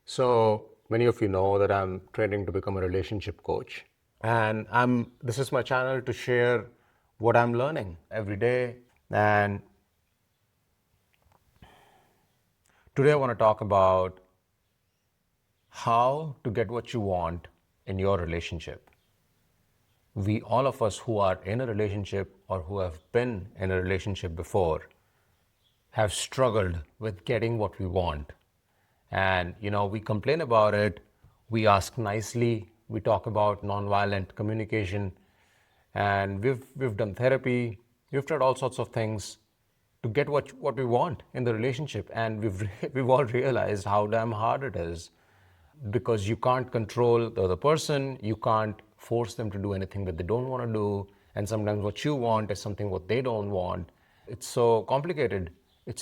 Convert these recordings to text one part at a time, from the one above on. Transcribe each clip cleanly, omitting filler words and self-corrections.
So many of you know that I'm training to become a relationship coach. And this is my channel to share what I'm learning every day. And today I want to talk about how to get what you want in your relationship. All of us who are in a relationship or who have been in a relationship before have struggled with getting what we want. And, we complain about it, we ask nicely, we talk about nonviolent communication, and we've done therapy, we've tried all sorts of things to get what we want in the relationship. And we've all realized how damn hard it is because you can't control the other person, you can't force them to do anything that they don't want to do, and sometimes what you want is something what they don't want. It's so complicated. It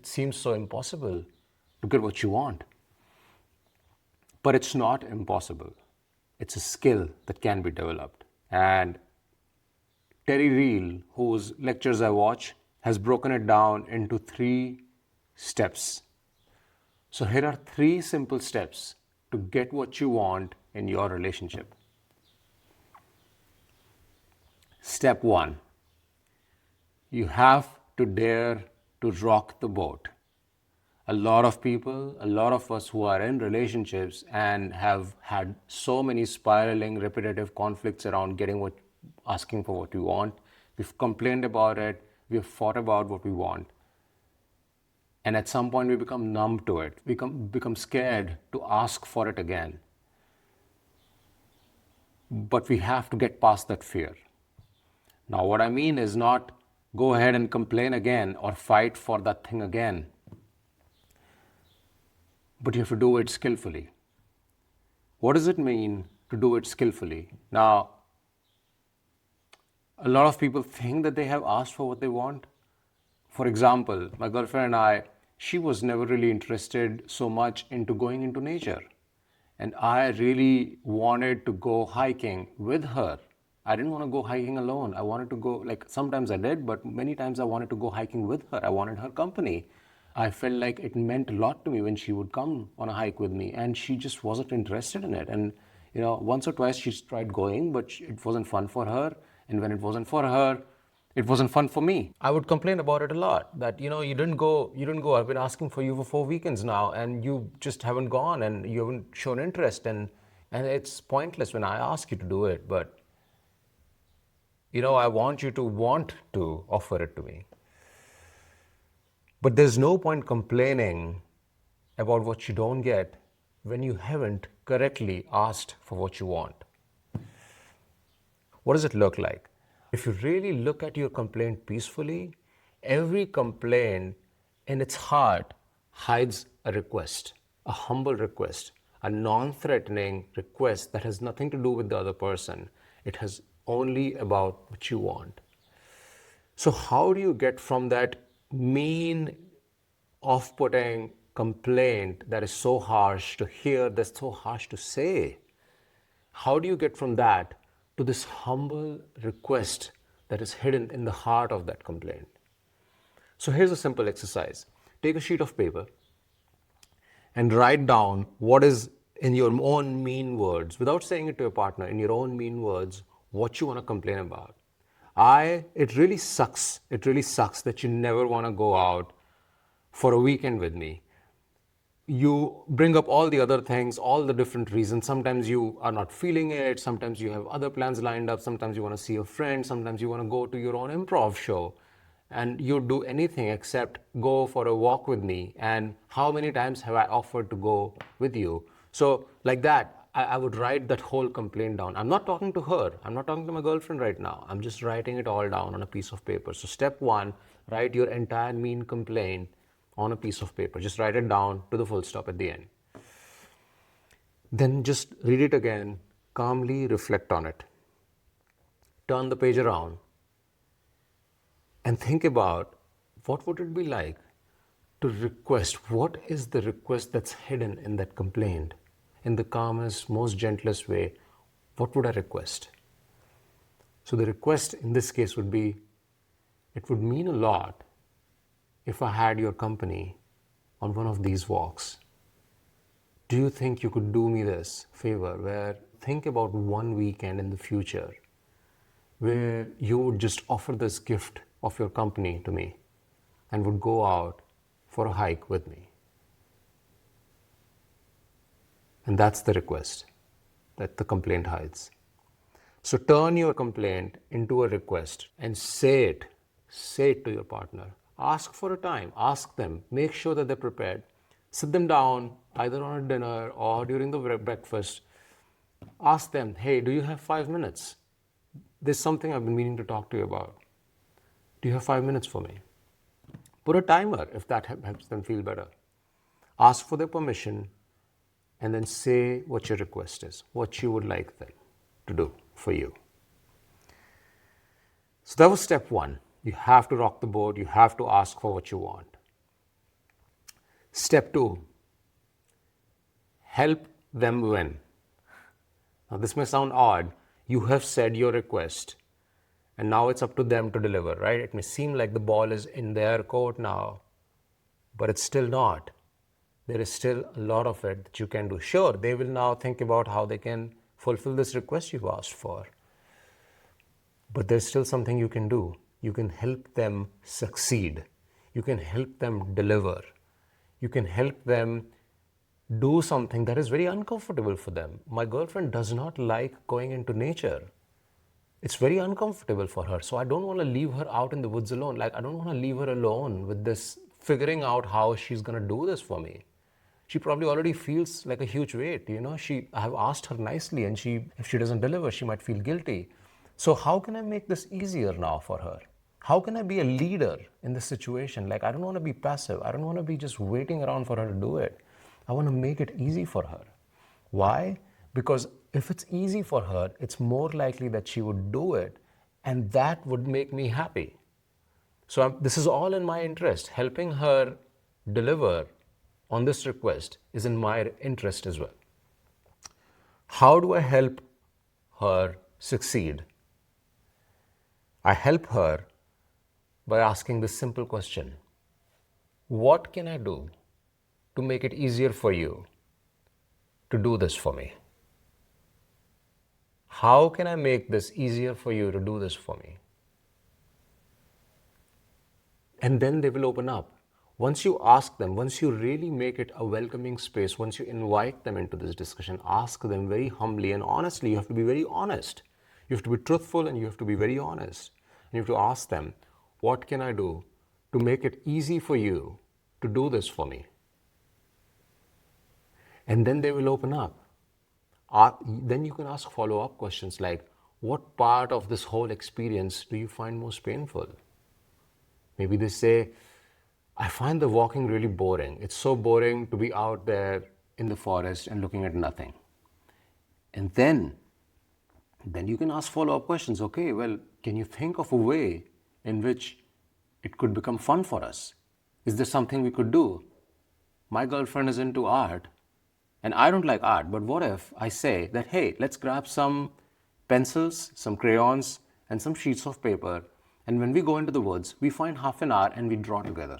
seems so impossible to get what you want. But it's not impossible. It's a skill that can be developed. And Terry Real, whose lectures I watch, has broken it down into 3 steps. So here are 3 simple steps to get what you want in your relationship. Step 1, you have to dare to rock the boat. A lot of people, a lot of us who are in relationships and have had so many spiraling, repetitive conflicts around asking for what we want, we've complained about it, we've fought about what we want. And at some point we become numb to it. We become scared to ask for it again. But we have to get past that fear. Now, what I mean is not go ahead and complain again or fight for that thing again. But you have to do it skillfully. What does it mean to do it skillfully? Now, a lot of people think that they have asked for what they want. For example, my girlfriend and I, she was never really interested so much into going into nature. And I really wanted to go hiking with her. I didn't want to go hiking alone. I wanted to go, like sometimes I did, but many times I wanted to go hiking with her. I wanted her company. I felt like it meant a lot to me when she would come on a hike with me, and she just wasn't interested in it. And, once or twice she tried going, but it wasn't fun for her. And when it wasn't for her, it wasn't fun for me. I would complain about it a lot that, you didn't go. I've been asking for you for 4 weekends now and you just haven't gone and you haven't shown interest. And it's pointless when I ask you to do it. But, I want you to want to offer it to me. But there's no point complaining about what you don't get when you haven't correctly asked for what you want. What does it look like? If you really look at your complaint peacefully, every complaint in its heart hides a request, a humble request, a non-threatening request that has nothing to do with the other person. It has only about what you want. So how do you get from that mean, off-putting complaint that is so harsh to hear, that's so harsh to say? How do you get from that to this humble request that is hidden in the heart of that complaint? So here's a simple exercise. Take a sheet of paper and write down what is in your own mean words, without saying it to your partner, in your own mean words, what you want to complain about. It really sucks that you never want to go out for a weekend with me. You bring up all the other things, all the different reasons. Sometimes you are not feeling it. Sometimes you have other plans lined up. Sometimes you want to see a friend. Sometimes you want to go to your own improv show. And you do anything except go for a walk with me. And how many times have I offered to go with you? So like that, I would write that whole complaint down. I'm not talking to her. I'm not talking to my girlfriend right now. I'm just writing it all down on a piece of paper. So step 1, write your entire mean complaint on a piece of paper. Just write it down to the full stop at the end. Then just read it again, calmly reflect on it. Turn the page around and think about what would it be like to request. What is the request that's hidden in that complaint? In the calmest, most gentlest way, what would I request? So the request in this case would be, it would mean a lot if I had your company on one of these walks. do you think you could do me this favor where think about one weekend in the future where you would just offer this gift of your company to me and would go out for a hike with me? And that's the request that the complaint hides. So turn your complaint into a request and say it. Say it to your partner. Ask for a time. Ask them. Make sure that they're prepared. Sit them down either on a dinner or during the breakfast. Ask them, hey, do you have 5 minutes? There's something I've been meaning to talk to you about. Do you have 5 minutes for me? Put a timer if that helps them feel better. Ask for their permission and then say what your request is, what you would like them to do for you. So that was step one. You have to rock the boat. You have to ask for what you want. Step two, help them win. Now this may sound odd. You have said your request and now it's up to them to deliver, right? It may seem like the ball is in their court now, but it's still not. There is still a lot of it that you can do. Sure, they will now think about how they can fulfill this request you've asked for. But there's still something you can do. You can help them succeed. You can help them deliver. You can help them do something that is very uncomfortable for them. My girlfriend does not like going into nature. It's very uncomfortable for her. So I don't want to leave her out in the woods alone. Like, I don't want to leave her alone with this, figuring out how she's going to do this for me. She probably already feels like a huge weight. I have asked her nicely, and if she doesn't deliver, she might feel guilty. So how can I make this easier now for her? How can I be a leader in this situation? Like, I don't want to be passive. I don't want to be just waiting around for her to do it. I want to make it easy for her. Why? Because if it's easy for her, it's more likely that she would do it, and that would make me happy. So this is all in my interest. Helping her deliver on this request is in my interest as well. How do I help her succeed? I help her by asking this simple question: what can I do to make it easier for you to do this for me? How can I make this easier for you to do this for me? And then they will open up. Once you ask them, once you really make it a welcoming space, once you invite them into this discussion, ask them very humbly and honestly. You have to be very honest. You have to be truthful and you have to be very honest. And you have to ask them, what can I do to make it easy for you to do this for me? And then they will open up. Then you can ask follow-up questions like, what part of this whole experience do you find most painful? Maybe they say, I find the walking really boring. It's so boring to be out there in the forest and looking at nothing. And then you can ask follow-up questions. Okay, well, can you think of a way in which it could become fun for us? Is there something we could do? My girlfriend is into art, and I don't like art, but what if I say that, hey, let's grab some pencils, some crayons, and some sheets of paper, and when we go into the woods, we find half an hour and we draw together.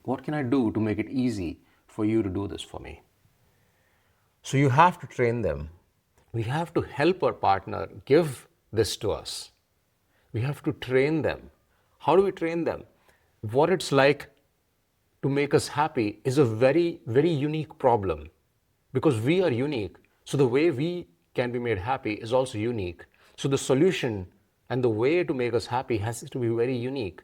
What can I do to make it easy for you to do this for me? So you have to train them. We have to help our partner give this to us. We have to train them. How do we train them? What it's like to make us happy is a very, very unique problem, because we are unique. So the way we can be made happy is also unique. So the solution and the way to make us happy has to be very unique.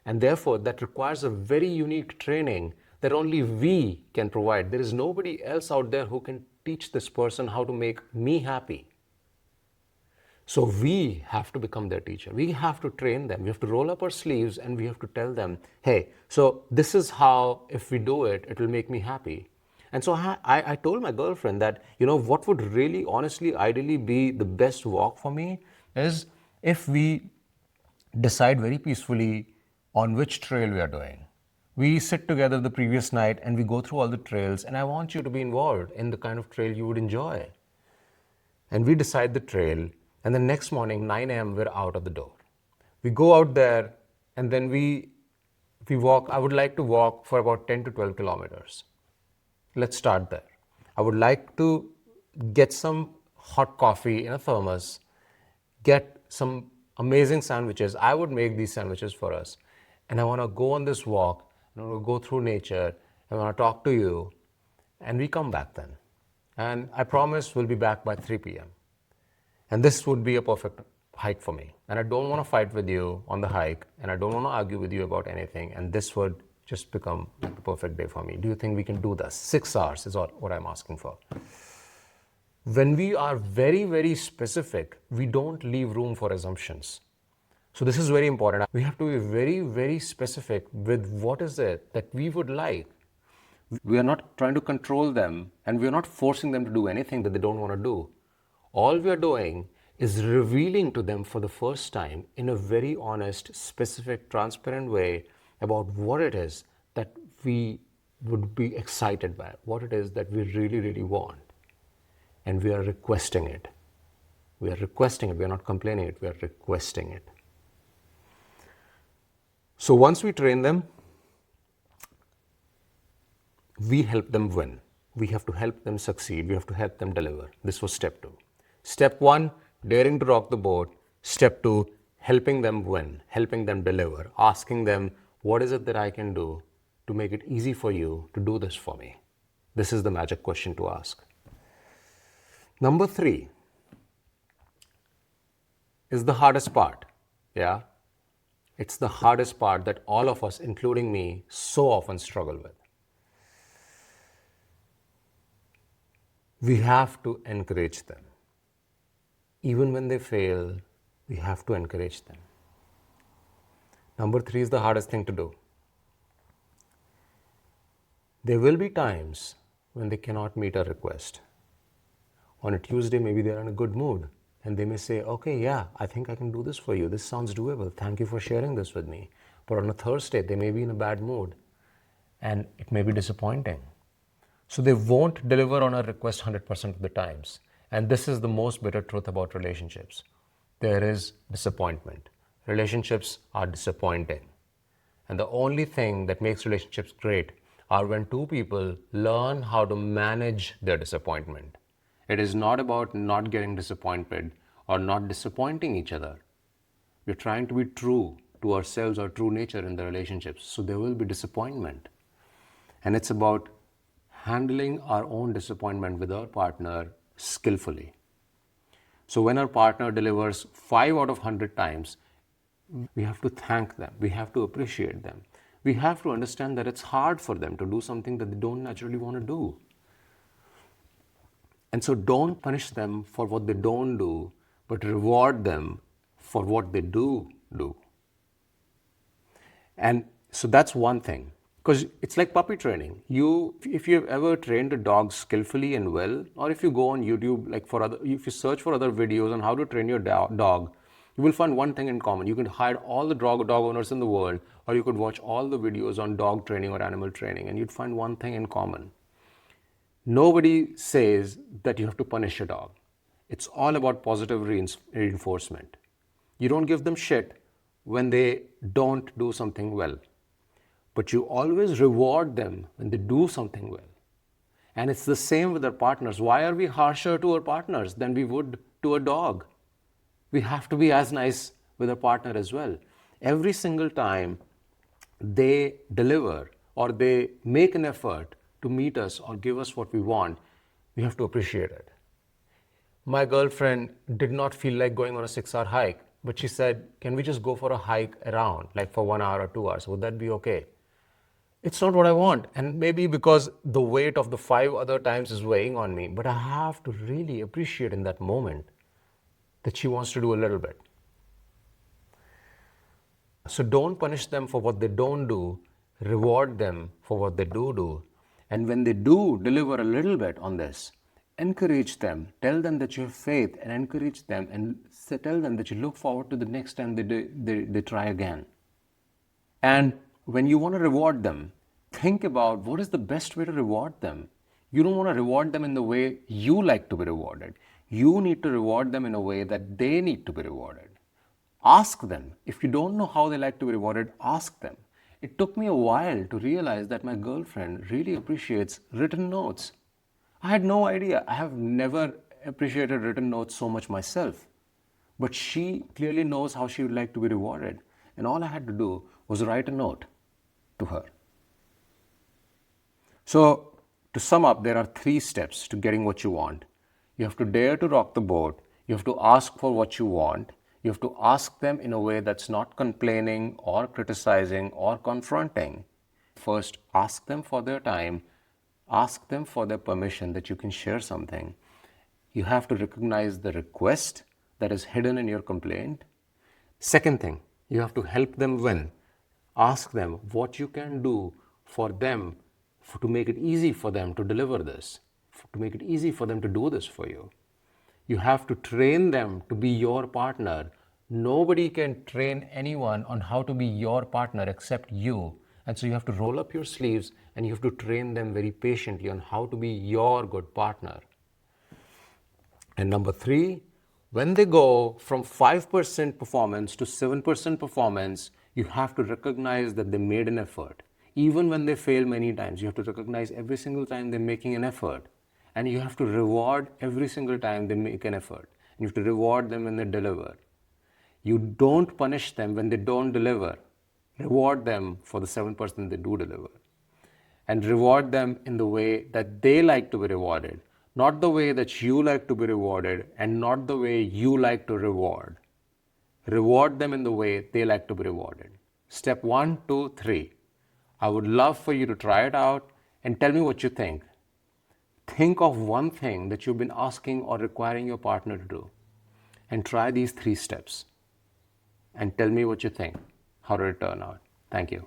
And therefore, that requires a very unique training that only we can provide. There is nobody else out there who can teach this person how to make me happy. So we have to become their teacher. We have to train them. We have to roll up our sleeves and we have to tell them, hey, so this is how, if we do it, it will make me happy. And so I told my girlfriend that, what would really, honestly, ideally be the best walk for me is if we decide very peacefully on which trail we are doing. We sit together the previous night and we go through all the trails, and I want you to be involved in the kind of trail you would enjoy. And we decide the trail, and the next morning, 9 a.m., we're out of the door. We go out there, and then we walk. I would like to walk for about 10 to 12 kilometers. let's start there. I would like to get some hot coffee in a thermos, get some amazing sandwiches. I would make these sandwiches for us. And I want to go on this walk, and I want to go through nature, and I want to talk to you, and we come back then. And I promise we'll be back by 3 p.m. And this would be a perfect hike for me. And I don't want to fight with you on the hike, and I don't want to argue with you about anything. And this would just become like the perfect day for me. Do you think we can do this? 6 hours is what I'm asking for. When we are very, very specific, we don't leave room for assumptions. So this is very important. We have to be very, very specific with what is it that we would like. We are not trying to control them, and we are not forcing them to do anything that they don't want to do. All we are doing is revealing to them for the first time in a very honest, specific, transparent way about what it is that we would be excited by, what it is that we really, really want. And we are requesting it. We are requesting it. We are not complaining it. We are requesting it. So once we train them, we help them win. We have to help them succeed. We have to help them deliver. This was step 2. Step 1, daring to rock the boat. Step 2, helping them win, helping them deliver, asking them, what is it that I can do to make it easy for you to do this for me? This is the magic question to ask. Number 3 is the hardest part. Yeah? It's the hardest part that all of us, including me, so often struggle with. We have to encourage them. Even when they fail, we have to encourage them. Number 3 is the hardest thing to do. There will be times when they cannot meet a request. On a Tuesday, maybe they're in a good mood, and they may say, okay, yeah, I think I can do this for you. This sounds doable. Thank you for sharing this with me. But on a Thursday, they may be in a bad mood, and it may be disappointing. So they won't deliver on a request 100% of the times. And this is the most bitter truth about relationships. There is disappointment. Relationships are disappointing. And the only thing that makes relationships great are when two people learn how to manage their disappointment. It is not about not getting disappointed or not disappointing each other. We're trying to be true to ourselves, our true nature in the relationships. So there will be disappointment. And it's about handling our own disappointment with our partner skillfully. So when our partner delivers 5 out of 100 times, we have to thank them. We have to appreciate them. We have to understand that it's hard for them to do something that they don't naturally want to do. And so don't punish them for what they don't do, but reward them for what they do. And so that's one thing. Because it's like puppy training. If you've ever trained a dog skillfully and well, or if you go on YouTube, if you search for other videos on how to train your dog, you will find one thing in common. You can hire all the dog owners in the world, or you could watch all the videos on dog training or animal training, and you'd find one thing in common. Nobody says that you have to punish a dog. It's all about positive reinforcement. You don't give them shit when they don't do something well. But you always reward them when they do something well. And it's the same with our partners. Why are we harsher to our partners than we would to a dog? We have to be as nice with our partner as well. Every single time they deliver or they make an effort to meet us or give us what we want, we have to appreciate it. My girlfriend did not feel like going on a 6-hour hike, but she said, can we just go for a hike around, like for 1 hour or 2 hours? Would that be okay? It's not what I want. And maybe because the weight of the 5 other times is weighing on me, but I have to really appreciate in that moment that she wants to do a little bit. So don't punish them for what they don't do. Reward them for what they do. And when they do deliver a little bit on this, encourage them. Tell them that you have faith and encourage them, and tell them that you look forward to the next time they try again. And when you want to reward them, think about what is the best way to reward them. You don't want to reward them in the way you like to be rewarded. You need to reward them in a way that they need to be rewarded. Ask them. If you don't know how they like to be rewarded, ask them. It took me a while to realize that my girlfriend really appreciates written notes. I had no idea. I have never appreciated written notes so much myself. But she clearly knows how she would like to be rewarded. And all I had to do was write a note to her. So, to sum up, there are 3 steps to getting what you want. You have to dare to rock the boat. You have to ask for what you want. You have to ask them in a way that's not complaining or criticizing or confronting. First, ask them for their time. Ask them for their permission that you can share something. You have to recognize the request that is hidden in your complaint. Second thing, you have to help them win. Ask them what you can do for them to make it easy for them to deliver this, to make it easy for them to do this for you. You have to train them to be your partner. Nobody can train anyone on how to be your partner except you. And so you have to roll up your sleeves and you have to train them very patiently on how to be your good partner. And number 3, when they go from 5% performance to 7% performance, you have to recognize that they made an effort. Even when they fail many times, you have to recognize every single time they're making an effort. And you have to reward every single time they make an effort. You have to reward them when they deliver. You don't punish them when they don't deliver. Reward them for the 7% they do deliver. And reward them in the way that they like to be rewarded, not the way that you like to be rewarded and not the way you like to reward. Reward them in the way they like to be rewarded. Step 1, 2, 3. I would love for you to try it out and tell me what you think. Think of one thing that you've been asking or requiring your partner to do and try these 3 steps and tell me what you think. How did it turn out? Thank you.